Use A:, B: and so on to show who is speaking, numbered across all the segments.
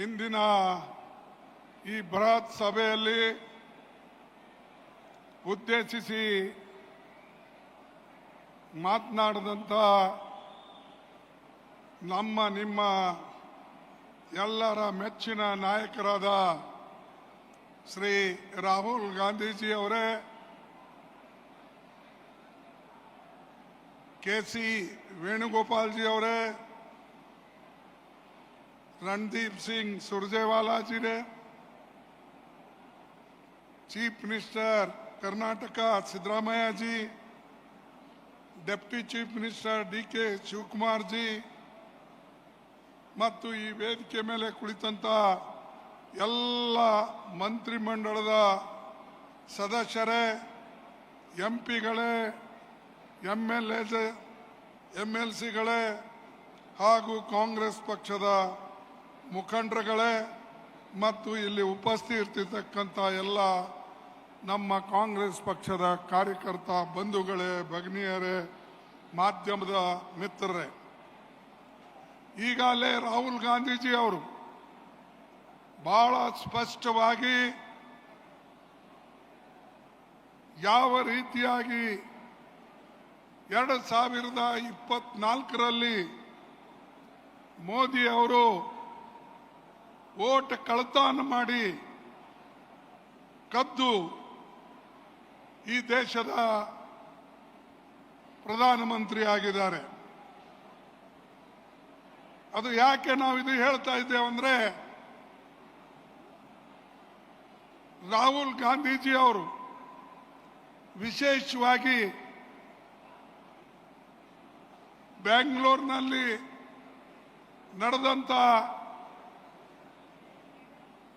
A: ಇಂದಿನ ಈ ಬೃಹತ್ ಸಭೆಯಲ್ಲಿ ಉದ್ದೇಶಿಸಿ ಮಾತನಾಡಿದಂಥ ನಿಮ್ಮ ಎಲ್ಲರ ಮೆಚ್ಚಿನ ನಾಯಕರಾದ ಶ್ರೀ ರಾಹುಲ್ ಗಾಂಧೀಜಿ ಅವರೇ, ಕೆ.ಸಿ. ವೇಣುಗೋಪಾಲ್ जी ಅವರೇ, रणदीप सिंह सुरजेवाला जी ने, chief minister Karnataka Siddaramaiah ji, deputy chief minister DK. Shivakumar ji ಮತ್ತು ಈ ವೇದಿಕೆ ಮೇಲೆ ಕುಳಿತಂತ ಎಲ್ಲ ಮಂತ್ರಿಮಂಡಲದ ಸದಸ್ಯರೇ, ಎಂಪಿಗಳೇ, ಎಂಎಲ್ಸಿಗಳೇ ಹಾಗೂ ಕಾಂಗ್ರೆಸ್ ಪಕ್ಷದ ಮುಖಂಡರುಗಳೇ ಮತ್ತು ಇಲ್ಲಿ ಉಪಸ್ಥಿತಿರ್ತಕ್ಕಂಥ ಎಲ್ಲ ನಮ್ಮ ಕಾಂಗ್ರೆಸ್ ಪಕ್ಷದ ಕಾರ್ಯಕರ್ತ ಬಂಧುಗಳೇ, ಭಗಿನಿಯರೇ, ಮಾಧ್ಯಮದ ಮಿತ್ರರೇ, ಈಗಾಗಲೇ ರಾಹುಲ್ ಗಾಂಧೀಜಿ ಅವರು ಬಹಳ ಸ್ಪಷ್ಟವಾಗಿ ಯಾವ ರೀತಿಯಾಗಿ 2024ರಲ್ಲಿ ಮೋದಿ ಅವರು ವೋಟ್ ಕಳ್ಳತನ ಮಾಡಿ ಕದ್ದು ಈ ದೇಶದ ಪ್ರಧಾನಮಂತ್ರಿ ಆಗಿದ್ದಾರೆ. ಅದು ಯಾಕೆ ನಾವು ಇದು ಹೇಳ್ತಾ ಇದ್ದೇವೆ ಅಂದ್ರೆ, ರಾಹುಲ್ ಗಾಂಧೀಜಿ ಅವರು ವಿಶೇಷವಾಗಿ ಬೆಂಗಳೂರಿನಲ್ಲಿ ನಡೆದಂತ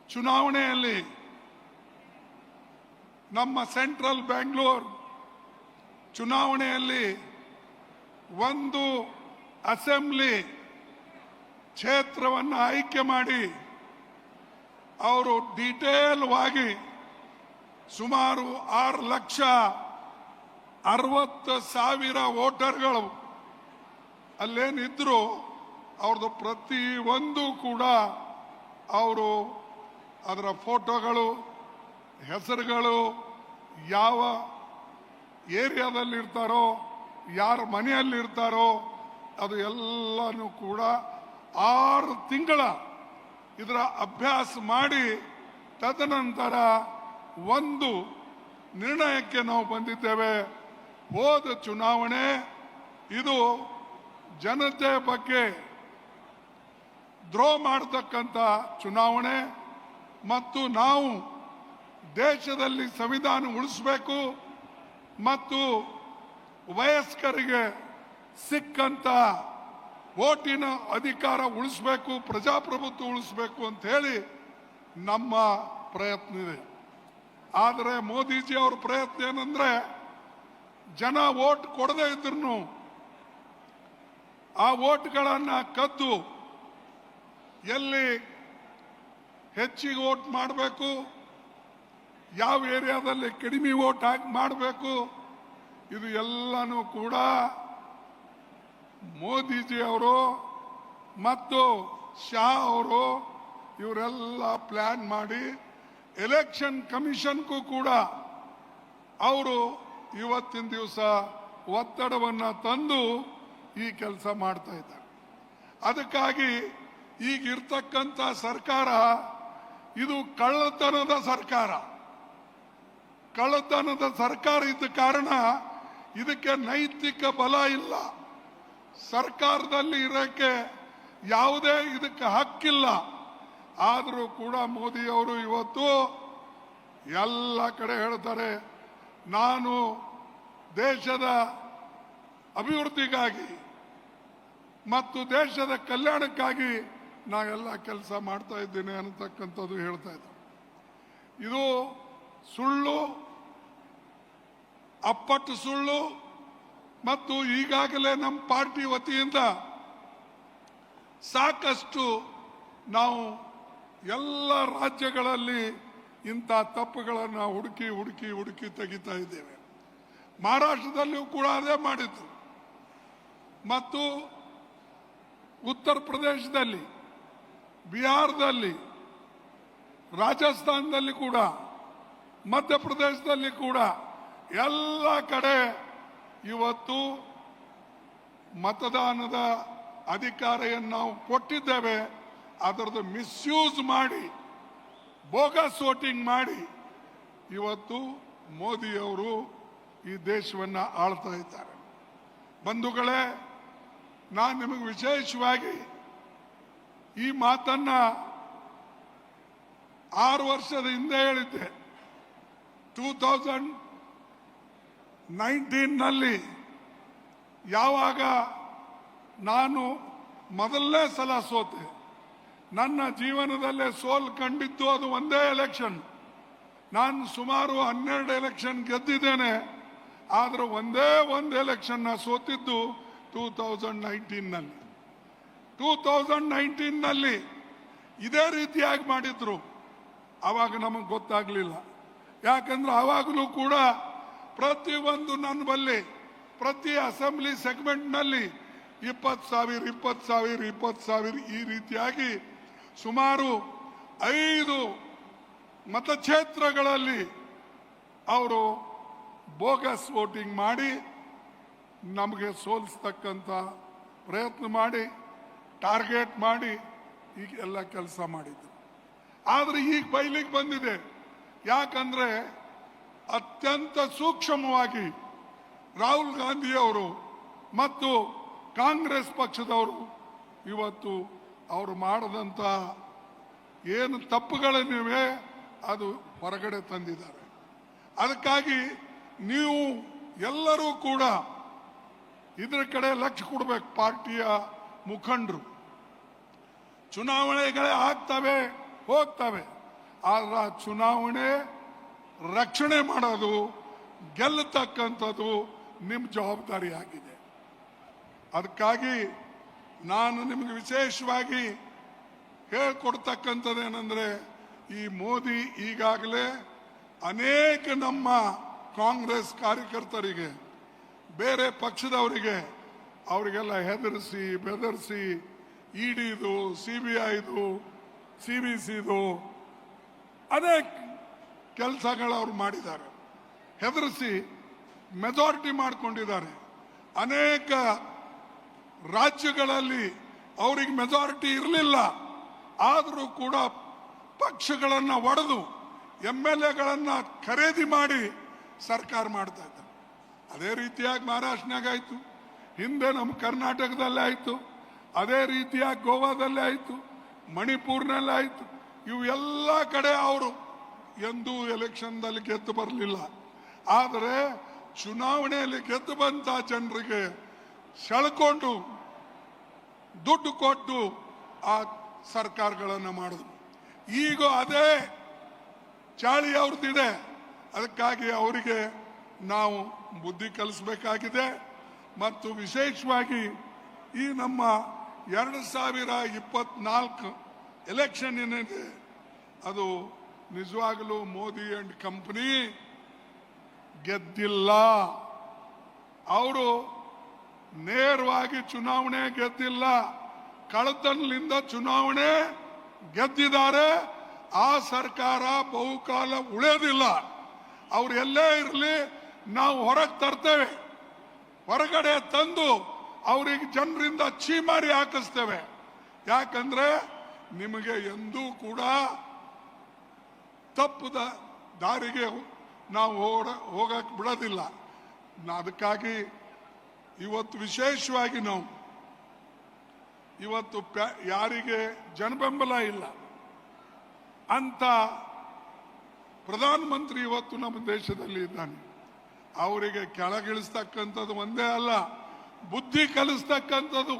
A: ಚುನಾವಣೆಯಲ್ಲಿ ನಮ್ಮ ಸೆಂಟ್ರಲ್ ಬೆಂಗಳೂರು ಚುನಾವಣೆಯಲ್ಲಿ ಒಂದು ಅಸೆಂಬ್ಲಿ ಕ್ಷೇತ್ರವನ್ನು ಆಯ್ಕೆ ಮಾಡಿ ಅವರು ಡೀಟೇಲ್ವಾಗಿ ಸುಮಾರು 6,60,000 ವೋಟರ್ಗಳು ಅಲ್ಲೇನಿದ್ರು ಅವ್ರದ್ದು ಪ್ರತಿಯೊಂದು ಕೂಡ ಅವರು ಅದರ ಫೋಟೋಗಳು, ಹೆಸರುಗಳು, ಯಾವ ಏರಿಯಾದಲ್ಲಿರ್ತಾರೋ, ಯಾರ ಮನೆಯಲ್ಲಿರ್ತಾರೋ ಅದು ಎಲ್ಲನೂ ಕೂಡ 6 ತಿಂಗಳ ಇದರ ಅಭ್ಯಾಸ ಮಾಡಿ ತದನಂತರ ಒಂದು ನಿರ್ಣಯಕ್ಕೆ ನಾವು ಬಂದಿದ್ದೇವೆ. ಹೋದ ಚುನಾವಣೆ ಇದು ಜನತೆ ಬಗ್ಗೆ ದ್ರೋಹ ಮಾಡತಕ್ಕಂಥ ಚುನಾವಣೆ ಮತ್ತು ನಾವು ದೇಶದಲ್ಲಿ ಸಂವಿಧಾನ ಉಳಿಸಬೇಕು ಮತ್ತು ವಯಸ್ಕರಿಗೆ ಸಿಕ್ಕಂತ ವೋಟಿನ ಅಧಿಕಾರ ಉಳಿಸಬೇಕು, ಪ್ರಜಾಪ್ರಭುತ್ವ ಉಳಿಸಬೇಕು ಅಂತ ಹೇಳಿ ನಮ್ಮ ಪ್ರಯತ್ನ ಇದೆ. ಆದರೆ ಮೋದಿಜಿ ಅವರ ಪ್ರಯತ್ನ ಏನಂದ್ರೆ, ಜನ ವೋಟ್ ಕೊಡದೇ ಇದ್ರು ಆ ವೋಟ್ಗಳನ್ನ ಕದ್ದು ಎಲ್ಲಿ ಹೆಚ್ಚಿಗೆ ವೋಟ್ ಮಾಡಬೇಕು, ಯಾವ ಏರಿಯಾದಲ್ಲಿ ಕಡಿಮೆ ವೋಟ್ ಹಾಕಿ ಮಾಡಬೇಕು, ಇದು ಎಲ್ಲನೂ ಕೂಡ ಮೋದಿಜಿ ಅವರು ಮತ್ತು ಶಾ ಅವರು ಇವರೆಲ್ಲ ಪ್ಲಾನ್ ಮಾಡಿ ಎಲೆಕ್ಷನ್ ಕಮಿಷನ್ಗೂ ಕೂಡ ಅವರು ಇವತ್ತಿನ ದಿವಸ ಒತ್ತಡವನ್ನು ತಂದು ಈ ಕೆಲಸ ಮಾಡ್ತಾ ಇದ್ದಾರೆ. ಅದಕ್ಕಾಗಿ ಈಗಿರ್ತಕ್ಕಂಥ ಸರ್ಕಾರ ಇದು ಕಳ್ಳತನದ ಸರ್ಕಾರ ಇದ್ದ ಕಾರಣ ಇದಕ್ಕೆ ನೈತಿಕ ಬಲ ಇಲ್ಲ. ಸರ್ಕಾರದಲ್ಲಿ ಇರೋಕ್ಕೆ ಯಾವುದೇ ಇದಕ್ಕೆ ಹಕ್ಕಿಲ್ಲ. ಆದರೂ ಕೂಡ ಮೋದಿಯವರು ಇವತ್ತು ಎಲ್ಲ ಕಡೆ ಹೇಳ್ತಾರೆ, ನಾನು ದೇಶದ ಅಭಿವೃದ್ಧಿಗಾಗಿ ಮತ್ತು ದೇಶದ ಕಲ್ಯಾಣಕ್ಕಾಗಿ ನಾವೆಲ್ಲ ಕೆಲಸ ಮಾಡ್ತಾ ಇದ್ದೇನೆ ಅನ್ನತಕ್ಕಂಥದ್ದು ಹೇಳ್ತಾ ಇದ್ದಾರೆ. ಇದು ಸುಳ್ಳು, ಅಪ್ಪಟ್ಟು ಸುಳ್ಳು. ಮತ್ತು ಈಗಾಗಲೇ ನಮ್ಮ ಪಾರ್ಟಿ ವತಿಯಿಂದ ಸಾಕಷ್ಟು ನಾವು ಎಲ್ಲ ರಾಜ್ಯಗಳಲ್ಲಿ ಇಂಥ ತಪ್ಪುಗಳನ್ನು ಹುಡುಕಿ ತೆಗಿತಾ ಇದ್ದೇವೆ. ಮಹಾರಾಷ್ಟ್ರದಲ್ಲಿಯೂ ಕೂಡ ಅದೇ ಮಾಡಿತ್ತು. ಮತ್ತು ಉತ್ತರ ಪ್ರದೇಶದಲ್ಲಿ ಬಿಹಾರದಲ್ಲಿ, ರಾಜಸ್ಥಾನದಲ್ಲಿ ಕೂಡ, ಮಧ್ಯಪ್ರದೇಶದಲ್ಲಿ ಕೂಡ ಎಲ್ಲ ಕಡೆ ಇವತ್ತು ಮತದಾನದ ಅಧಿಕಾರವನ್ನು ನಾವು ಕೊಟ್ಟಿದ್ದೇವೆ. ಅದರದ್ದು ಮಿಸ್ಯೂಸ್ ಮಾಡಿ, ಬೋಗಸ್ ವೋಟಿಂಗ್ ಮಾಡಿ ಇವತ್ತು ಮೋದಿಯವರು ಈ ದೇಶವನ್ನು ಆಳ್ತಾ ಇದ್ದಾರೆ. ಬಂಧುಗಳೇ, ನಾನು ನಿಮಗೆ ವಿಶೇಷವಾಗಿ ಈ ಮಾತನ್ನ 6 ವರ್ಷದ ಹಿಂದೆ ಹೇಳಿದ್ದೆ. 2019ನಲ್ಲಿ ಯಾವಾಗ ನಾನು ಮೊದಲನೇ ಸಲ ಸೋತೆ, ನನ್ನ ಜೀವನದಲ್ಲೇ ಸೋಲ್ ಕಂಡಿದ್ದು ಅದು ಒಂದೇ ಎಲೆಕ್ಷನ್. ನಾನು ಸುಮಾರು 12 ಎಲೆಕ್ಷನ್ ಗೆದ್ದಿದ್ದೇನೆ, ಆದರೆ ಒಂದೇ ಒಂದು ಎಲೆಕ್ಷನ್ ಸೋತಿದ್ದು 2019ನಲ್ಲಿ. 2019ನಲ್ಲಿ ಇದೇ ರೀತಿಯಾಗಿ ಮಾಡಿದ್ರು. ಆವಾಗ ನಮಗೆ ಗೊತ್ತಾಗಲಿಲ್ಲ. ಯಾಕಂದ್ರೆ ಆವಾಗಲೂ ಕೂಡ ಪ್ರತಿಯೊಂದು ನನ್ನ ಬಲ್ಲಿ ಪ್ರತಿ ಅಸೆಂಬ್ಲಿ ಸೆಗ್ಮೆಂಟ್ನಲ್ಲಿ 20,000 20,000 20,000 ಈ ರೀತಿಯಾಗಿ ಸುಮಾರು 5 ಮತಕ್ಷೇತ್ರಗಳಲ್ಲಿ ಅವರು ಬೋಗಸ್ ವೋಟಿಂಗ್ ಮಾಡಿ ನಮಗೆ ಸೋಲಿಸ್ತಕ್ಕಂಥ ಪ್ರಯತ್ನ ಮಾಡಿ, ಟಾರ್ಗೆಟ್ ಮಾಡಿ ಈಗ ಎಲ್ಲ ಕೆಲಸ ಮಾಡಿದ್ರು. ಆದರೆ ಈಗ ಬಯಲಿಗೆ ಬಂದಿದೆ. ಯಾಕಂದ್ರೆ ಅತ್ಯಂತ ಸೂಕ್ಷ್ಮವಾಗಿ ರಾಹುಲ್ ಗಾಂಧಿಯವರು ಮತ್ತು ಕಾಂಗ್ರೆಸ್ ಪಕ್ಷದವರು ಇವತ್ತು ಅವರು ಮಾಡದಂತ ಏನು ತಪ್ಪುಗಳನ್ನಿವೆ ಅದು ಹೊರಗಡೆ ತಂದಿದ್ದಾರೆ. ಅದಕ್ಕಾಗಿ ನೀವು ಎಲ್ಲರೂ ಕೂಡ ಇದರ ಕಡೆ ಲಕ್ಷ್ಯ ಕೊಡಬೇಕು. ಪಾರ್ಟಿಯ ಮುಖಂಡರು, ಚುನಾವಣೆಗಳೇ ಆಗ್ತವೆ ಹೋಗ್ತವೆ, ಆದ್ರೆ ಚುನಾವಣೆ ರಕ್ಷಣೆ ಮಾಡೋದು, ಗೆಲ್ಲತಕ್ಕಂಥದ್ದು ನಿಮ್ಮ ಜವಾಬ್ದಾರಿ ಆಗಿದೆ. ಅದಕ್ಕಾಗಿ ನಾನು ನಿಮಗೆ ವಿಶೇಷವಾಗಿ ಹೇಳ್ಕೊಡ್ತಕ್ಕಂಥದ್ದೇನೆಂದ್ರೆ, ಈ ಮೋದಿ ಈಗಾಗಲೇ ಅನೇಕ ನಮ್ಮ ಕಾಂಗ್ರೆಸ್ ಕಾರ್ಯಕರ್ತರಿಗೆ, ಬೇರೆ ಪಕ್ಷದವರಿಗೆ, ಅವರಿಗೆಲ್ಲ ಹೆದರಿಸಿ ಬೆದರಿಸಿ ಇಡಿದು, CBIದು, CBCದು ಅನೇಕ ಕೆಲಸಗಳು ಅವ್ರು ಮಾಡಿದ್ದಾರೆ. ಹೆದರಿಸಿ ಮೆಜಾರಿಟಿ ಮಾಡಿಕೊಂಡಿದ್ದಾರೆ. ಅನೇಕ ರಾಜ್ಯಗಳಲ್ಲಿ ಅವರಿಗೆ ಮೆಜಾರಿಟಿ ಇರಲಿಲ್ಲ, ಆದರೂ ಕೂಡ ಪಕ್ಷಗಳನ್ನು ಒಡೆದು MLAಗಳನ್ನು ಖರೀದಿ ಮಾಡಿ ಸರ್ಕಾರ ಮಾಡ್ತಾ ಇದ್ದಾರೆ. ಅದೇ ರೀತಿಯಾಗಿ ಮಹಾರಾಷ್ಟ್ರನಾಗ ಆಯಿತು, ಹಿಂದೆ ನಮ್ಮ ಕರ್ನಾಟಕದಲ್ಲೇ ಆಯಿತು, ಅದೇ ರೀತಿಯಾಗಿ ಗೋವಾದಲ್ಲೇ ಆಯಿತು, ಮಣಿಪುರ್ನಲ್ಲೇ ಆಯಿತು. ಇವು ಎಲ್ಲ ಕಡೆ ಅವರು ಎಂದೂ ಎಲೆಕ್ಷನ್ದಲ್ಲಿ ಗೆದ್ದು ಬರಲಿಲ್ಲ. ಆದರೆ ಚುನಾವಣೆಯಲ್ಲಿ ಗೆದ್ದು ಬಂತ ಜನರಿಗೆ ಸೆಳ್ಕೊಂಡು ದುಡ್ಡು ಕೊಟ್ಟು ಆ ಸರ್ಕಾರಗಳನ್ನು ಮಾಡಿದ್ರು. ಈಗ ಅದೇ ಚಾಳಿ ಅವ್ರದ್ದಿದೆ. ಅದಕ್ಕಾಗಿ ಅವರಿಗೆ ನಾವು ಬುದ್ಧಿ ಕಲಿಸಬೇಕಾಗಿದೆ. ಮತ್ತು ವಿಶೇಷವಾಗಿ ಈ ನಮ್ಮ 2024 ಎಲೆಕ್ಷನ್ ಏನಿದೆ ಅದು ನಿಜವಾಗಲೂ ಮೋದಿ ಅಂಡ್ ಕಂಪನಿ ಗೆದ್ದಿಲ್ಲ. ಅವರು ನೇರವಾಗಿ ಚುನಾವಣೆ ಗೆದ್ದಿಲ್ಲ, ಕಳ್ಳತನದಿಂದ ಚುನಾವಣೆ ಗೆದ್ದಿದ್ದಾರೆ. ಆ ಸರ್ಕಾರ ಬಹುಕಾಲ ಉಳಿಯೋದಿಲ್ಲ. ಅವ್ರು ಎಲ್ಲೇ ಇರಲಿ ನಾವು ಹೊರಗೆ ತರ್ತೇವೆ, ಹೊರಗಡೆ ತಂದು ಅವರಿಗೆ ಜನರಿಂದ ಚೀಮಾರಿ ಹಾಕಿಸ್ತೇವೆ. ಯಾಕಂದ್ರೆ ನಿಮಗೆ ಎಂದೂ ಕೂಡ ತಪ್ಪದ ದಾರಿಗೆ ನಾವು ಹೋಗಕ್ಕೆ ಬಿಡೋದಿಲ್ಲ. ಅದಕ್ಕಾಗಿ ಇವತ್ತು ವಿಶೇಷವಾಗಿ ನಾವು ಇವತ್ತು ಯಾರಿಗೆ ಜನಬೆಂಬಲ ಇಲ್ಲ ಅಂತ ಪ್ರಧಾನಮಂತ್ರಿ ಇವತ್ತು ನಮ್ಮ ದೇಶದಲ್ಲಿ ಇದ್ದಾನೆ. ಅವರಿಗೆ ಕೆಳಗಿಳಿಸ್ತಕ್ಕಂಥದ್ದು ಒಂದೇ ಅಲ್ಲ, ಬುದ್ಧಿ ಕಲಿಸ್ತಕ್ಕಂಥದ್ದು.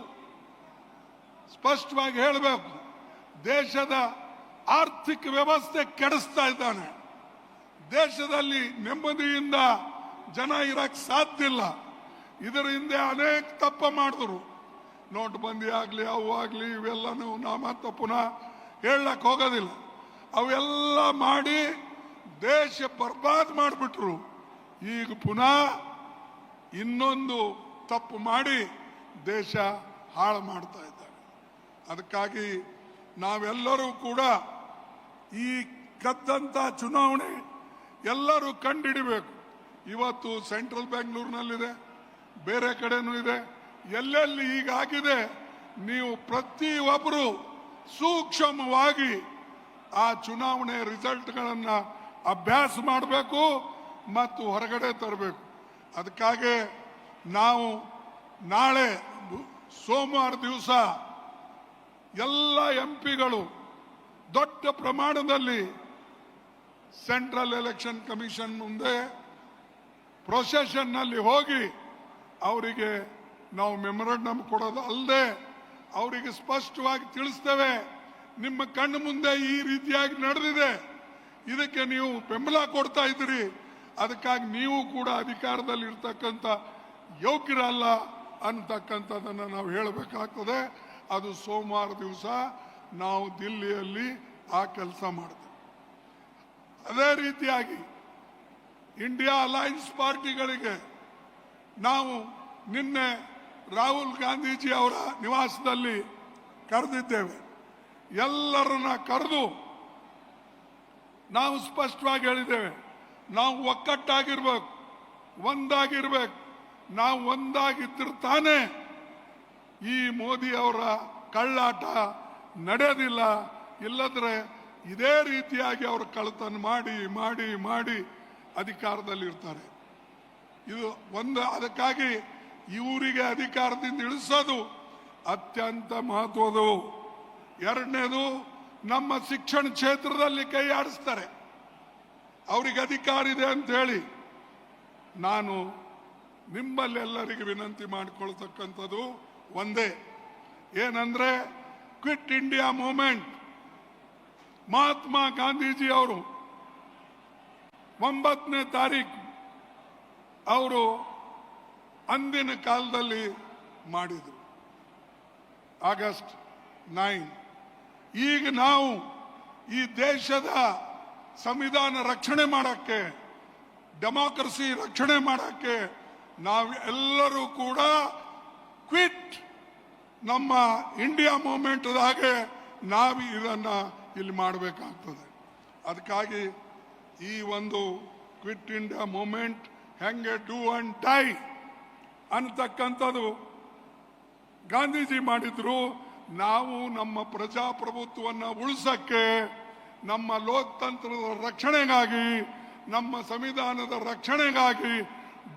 A: ಸ್ಪಷ್ಟವಾಗಿ ಹೇಳಬೇಕು, ದೇಶದ ಆರ್ಥಿಕ ವ್ಯವಸ್ಥೆ ಕೆಡಿಸ್ತಾ ಇದ್ದಾನೆ. ದೇಶದಲ್ಲಿ ನೆಮ್ಮದಿಯಿಂದ ಜನ ಇರಕ್ಕೆ ಸಾಧ್ಯ ಇಲ್ಲ. ಇದರ ಹಿಂದೆ ಅನೇಕ ತಪ್ಪ ಮಾಡಿದ್ರು. ನೋಟ್ಬಂದಿ ಆಗಲಿ, ಅವು ಆಗಲಿ, ಇವೆಲ್ಲನೂ ನಾ ಮತ್ತೆ ಪುನಃ ಹೇಳಕ್ ಹೋಗೋದಿಲ್ಲ. ಅವೆಲ್ಲ ಮಾಡಿ ದೇಶ ಬರ್ಬಾದ್ ಮಾಡಿಬಿಟ್ರು. ಈಗ ಪುನಃ ಇನ್ನೊಂದು ತಪ್ಪು ಮಾಡಿ ದೇಶ ಹಾಳು ಮಾಡ್ತಾ ಇದ್ದಾರೆ. ಅದಕ್ಕಾಗಿ ನಾವೆಲ್ಲರೂ ಕೂಡ ಈ ಕದ್ದಂತ ಚುನಾವಣೆ ಎಲ್ಲರೂ ಕಂಡುಹಿಡಿಬೇಕು. ಇವತ್ತು ಸೆಂಟ್ರಲ್ ಬೆಂಗಳೂರಿನಲ್ಲಿದೆ, ಬೇರೆ ಕಡೆನೂ ಇದೆ. ಎಲ್ಲೆಲ್ಲಿ ಹೀಗಾಗಿದೆ ನೀವು ಪ್ರತಿಯೊಬ್ಬರು ಸೂಕ್ಷ್ಮವಾಗಿ ಆ ಚುನಾವಣೆ ರಿಸಲ್ಟ್ಗಳನ್ನ ಅಭ್ಯಾಸ ಮಾಡಬೇಕು ಮತ್ತು ಹೊರಗಡೆ ತರಬೇಕು. ಅದಕ್ಕಾಗಿ ನಾವು ನಾಳೆ ಸೋಮವಾರ ದಿವಸ ಎಲ್ಲ ಎಂಪಿಗಳು ದೊಡ್ಡ ಪ್ರಮಾಣದಲ್ಲಿ ಸೆಂಟ್ರಲ್ ಎಲೆಕ್ಷನ್ ಕಮಿಷನ್ ಮುಂದೆ ಪ್ರೊಸೆಷನ್ನಲ್ಲಿ ಹೋಗಿ ಅವರಿಗೆ ನಾವು ಮೆಮೊರಂಡಮ್ ಕೊಡೋದು ಅಲ್ಲದೆ ಅವರಿಗೆ ಸ್ಪಷ್ಟವಾಗಿ ತಿಳಿಸ್ತೇವೆ, ನಿಮ್ಮ ಕಣ್ಣು ಮುಂದೆ ಈ ರೀತಿಯಾಗಿ ನಡೆದಿದೆ, ಇದಕ್ಕೆ ನೀವು ಬೆಂಬಲ ಕೊಡ್ತಾ ಇದ್ದೀರಿ, ಅದಕ್ಕಾಗಿ ನೀವು ಕೂಡ ಅಧಿಕಾರದಲ್ಲಿ ಇರ್ತಕ್ಕಂಥ ಯೋಗ್ಯರಲ್ಲ ಅಂತಕ್ಕಂಥದ್ದನ್ನು ನಾವು ಹೇಳಬೇಕಾಗ್ತದೆ. ಅದು ಸೋಮವಾರ ದಿವಸ ನಾವು ದಿಲ್ಲಿಯಲ್ಲಿ ಆ ಕೆಲಸ ಮಾಡ್ತೇವೆ. ಅದೇ ರೀತಿಯಾಗಿ ಇಂಡಿಯಾ ಅಲೈನ್ಸ್ ಪಾರ್ಟಿಗಳಿಗೆ ನಾವು ನಿನ್ನೆ ರಾಹುಲ್ ಗಾಂಧೀಜಿ ಅವರ ನಿವಾಸದಲ್ಲಿ ಕರೆದಿದ್ದೇವೆ. ಎಲ್ಲರನ್ನ ಕರೆದು ನಾವು ಸ್ಪಷ್ಟವಾಗಿ ಹೇಳಿದ್ದೇವೆ, ನಾವು ಒಕ್ಕಟ್ಟಾಗಿರ್ಬೇಕು, ಒಂದಾಗಿರ್ಬೇಕು. ನಾವು ಒಂದಾಗಿದ್ದರೆ ತಾನೇ ಈ ಮೋದಿ ಅವರ ಕಳ್ಳಾಟ ನಡೆಯೋದಿಲ್ಲ. ಇಲ್ಲದ್ರೆ ಇದೇ ರೀತಿಯಾಗಿ ಅವರು ಕಳ್ಳತನ ಮಾಡಿ ಮಾಡಿ ಮಾಡಿ ಅಧಿಕಾರದಲ್ಲಿ ಇರ್ತಾರೆ. ಇದು ಒಂದು. ಅದಕ್ಕಾಗಿ ಇವರಿಗೆ ಅಧಿಕಾರದಿಂದ ಇಳಿಸೋದು ಅತ್ಯಂತ ಮಹತ್ವದು. ಎರಡನೇದು, ನಮ್ಮ ಶಿಕ್ಷಣ ಕ್ಷೇತ್ರದಲ್ಲಿ ಕೈ ಆಡಿಸ್ತಾರೆ. ಅವರಿಗೆ ಅಧಿಕಾರ ಇದೆ ಅಂತ ಹೇಳಿ ನಾನು ನಿಮ್ಮಲ್ಲೆಲ್ಲರಿಗೆ ವಿನಂತಿ ಮಾಡಿಕೊಳ್ತಕ್ಕಂಥದ್ದು ಒಂದೇ, ಏನಂದ್ರೆ quit India movement. Mahatma Gandhiji ಅವರು 9ನೇ ತಾರೀಕು ಅವರು ಅಂದಿನ ಕಾಲದಲ್ಲಿ ಮಾಡಿದರು, ಆಗಸ್ಟ್ 9. ಈಗ ನಾವು ಈ ದೇಶದ ಸಂವಿಧಾನ ರಕ್ಷಣೆ ಮಾಡಕ್ಕೆ, ಡೆಮಾಕ್ರಸಿ ರಕ್ಷಣೆ ಮಾಡಕ್ಕೆ ನಾವು ಎಲ್ಲರೂ ಕೂಡ ಕ್ವಿಟ್ ನಮ್ಮ ಇಂಡಿಯಾ ಮೂವ್ಮೆಂಟ್ ಹಾಗೆ ನಾವು ಇದನ್ನ ಇಲ್ಲಿ ಮಾಡಬೇಕಾಗ್ತದೆ. ಅದಕ್ಕಾಗಿ ಈ ಒಂದು ಕ್ವಿಟ್ ಇಂಡಿಯಾ ಮೂವ್ಮೆಂಟ್ ಹೆಂಗೆ ಡೂ ಅಂಡ್ ಡೈ ಅಂತಕ್ಕಂಥದ್ದು ಗಾಂಧೀಜಿ ಮಾಡಿದ್ರು. ನಾವು ನಮ್ಮ ಪ್ರಜಾಪ್ರಭುತ್ವವನ್ನು ಉಳಿಸಕ್ಕೆ, ನಮ್ಮ ಲೋಕತಂತ್ರದ ರಕ್ಷಣೆಗಾಗಿ, ನಮ್ಮ ಸಂವಿಧಾನದ ರಕ್ಷಣೆಗಾಗಿ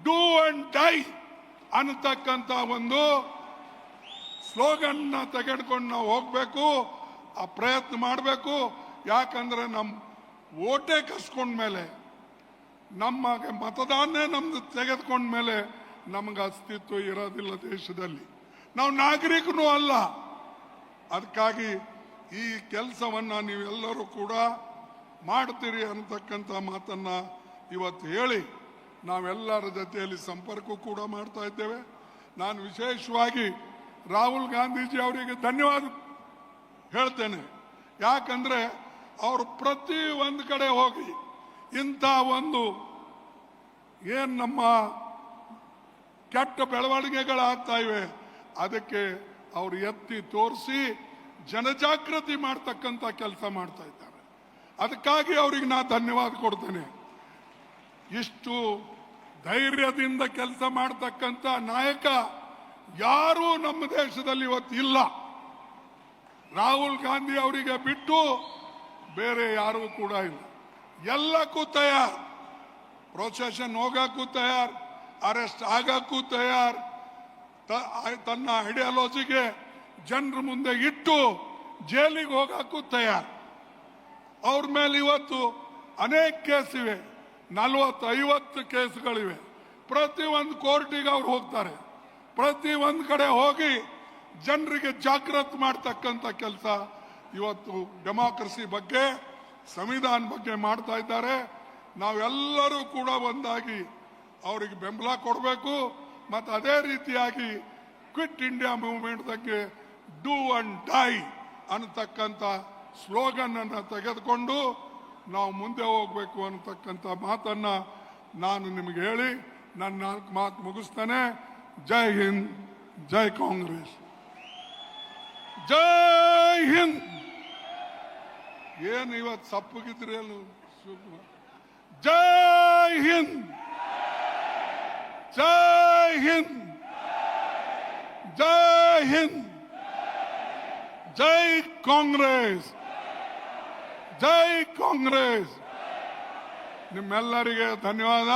A: ಡೂ ಅಂಡ್ ಡೈ ಅನ್ನತಕ್ಕಂಥ ಒಂದು ಸ್ಲೋಗನ್ ತೆಗೆದುಕೊಂಡು ನಾವು ಹೋಗ್ಬೇಕು, ಆ ಪ್ರಯತ್ನ ಮಾಡಬೇಕು. ಯಾಕಂದ್ರೆ ನಮ್ಮ ಓಟೆ ಕಸ್ಕೊಂಡ್ಮೇಲೆ, ನಮಗೆ ಮತದಾನ ನಮ್ದು ತೆಗೆದುಕೊಂಡ್ಮೇಲೆ ನಮಗೆ ಅಸ್ತಿತ್ವ ಇರೋದಿಲ್ಲ ದೇಶದಲ್ಲಿ, ನಾವು ನಾಗರಿಕನೂ ಅಲ್ಲ. ಅದಕ್ಕಾಗಿ ಈ ಕೆಲಸವನ್ನ ನೀವೆಲ್ಲರೂ ಕೂಡ ಮಾಡ್ತೀರಿ ಅಂತಕ್ಕಂಥ ಮಾತನ್ನ ಇವತ್ತು ಹೇಳಿ ನಾವೆಲ್ಲರ ಜೊತೆಯಲ್ಲಿ ಸಂಪರ್ಕ ಕೂಡ ಮಾಡ್ತಾ ಇದ್ದೇವೆ. ನಾನು ವಿಶೇಷವಾಗಿ ರಾಹುಲ್ ಗಾಂಧೀಜಿ ಅವರಿಗೆ ಧನ್ಯವಾದ ಹೇಳ್ತೇನೆ. ಯಾಕಂದ್ರೆ ಅವರು ಪ್ರತಿ ಒಂದು ಕಡೆ ಹೋಗಿ ಇಂಥ ಒಂದು ಏನ್ ನಮ್ಮ ಕೆಟ್ಟ ಬೆಳವಣಿಗೆಗಳಾಗ್ತಾ ಇವೆ ಅದಕ್ಕೆ ಅವರು ಎತ್ತಿ ತೋರಿಸಿ ಜನಜಾಗೃತಿ ಮಾಡ್ತಕ್ಕಂಥ ಕೆಲಸ ಮಾಡ್ತಾ ಇದ್ದಾರೆ. ಅದಕ್ಕಾಗಿ ಅವರಿಗೆ ನಾ ಧನ್ಯವಾದ ಕೊಡ್ತೇನೆ. ಇಷ್ಟು ಧೈರ್ಯದಿಂದ ಕೆಲಸ ಮಾಡ್ತಕ್ಕಂಥ ನಾಯಕ ಯಾರೂ ನಮ್ಮ ದೇಶದಲ್ಲಿ ಇವತ್ತು ಇಲ್ಲ. ರಾಹುಲ್ ಗಾಂಧಿ ಅವರಿಗೆ ಬಿಟ್ಟು ಬೇರೆ ಯಾರೂ ಕೂಡ ಇಲ್ಲ. ಎಲ್ಲಕ್ಕೂ ತಯಾರ್, ಪ್ರೊಸೆಷನ್ ಹೋಗಕ್ಕೂ ತಯಾರ್, ಅರೆಸ್ಟ್ ಆಗಕ್ಕೂ ತಯಾರ್, ತನ್ನ ಐಡಿಯಾಲಜಿಗೆ ಜನರ ಮುಂದೆ ಇಟ್ಟು ಜೈಲಿಗೆ ಹೋಗಕ್ಕೂ ತಯಾರ್. ಅವ್ರ ಮೇಲೆ ಇವತ್ತು ಅನೇಕ ಕೇಸ್ ಇವೆ, 40-50 ಕೇಸ್ಗಳಿವೆ. ಪ್ರತಿ ಒಂದು ಕೋರ್ಟಿಗೆ ಅವ್ರು ಹೋಗ್ತಾರೆ, ಪ್ರತಿ ಒಂದು ಕಡೆ ಹೋಗಿ ಜನರಿಗೆ ಜಾಗೃತಿ ಮಾಡ್ತಕ್ಕಂಥ ಕೆಲಸ ಇವತ್ತು ಡೆಮಾಕ್ರಸಿ ಬಗ್ಗೆ, ಸಂವಿಧಾನ ಬಗ್ಗೆ ಮಾಡ್ತಾ ಇದ್ದಾರೆ. ನಾವೆಲ್ಲರೂ ಕೂಡ ಒಂದಾಗಿ ಅವರಿಗೆ ಬೆಂಬಲ ಕೊಡಬೇಕು. ಮತ್ತು ಅದೇ ರೀತಿಯಾಗಿ ಕ್ವಿಟ್ ಇಂಡಿಯಾ ಮೂವ್ಮೆಂಟ್ ಬಗ್ಗೆ ಡೂ ಅಂಡ್ ಡೈ ಅನ್ನತಕ್ಕಂಥ ಸ್ಲೋಗನ್ ಅನ್ನು ತೆಗೆದುಕೊಂಡು ನಾವು ಮುಂದೆ ಹೋಗ್ಬೇಕು ಅನ್ನತಕ್ಕಂಥ ಮಾತನ್ನ ನಾನು ನಿಮಗೆ ಹೇಳಿ ನನ್ನ 4 ಮಾತು ಮುಗಿಸ್ತೇನೆ. ಜೈ ಹಿಂದ್, ಜೈ ಕಾಂಗ್ರೆಸ್, ಜೈ ಹಿಂದ್. ಏನು ಇವತ್ತು ಸಪ್ಪಗಿದ್ರಿ ಅಲ್ಲ. ಜೈ ಹಿಂದ್, ಜೈ ಹಿಂದ್, ಜೈ ಹಿಂದ್, ಜೈ ಕಾಂಗ್ರೆಸ್, ಜೈ ಕಾಂಗ್ರೆಸ್. ನಿಮ್ಮೆಲ್ಲರಿಗೆ ಧನ್ಯವಾದ.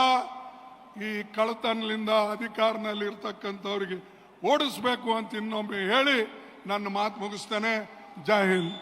A: ಈ ಕಳತನದಿಂದ ಅಧಿಕಾರದಲ್ಲಿ ಇರ್ತಕ್ಕಂಥವ್ರಿಗೆ ಓಡಿಸ್ಬೇಕು ಅಂತ ಇನ್ನೊಮ್ಮೆ ಹೇಳಿ ನನ್ನ ಮಾತು ಮುಗಿಸ್ತೇನೆ. ಜೈ ಹಿಂದ್.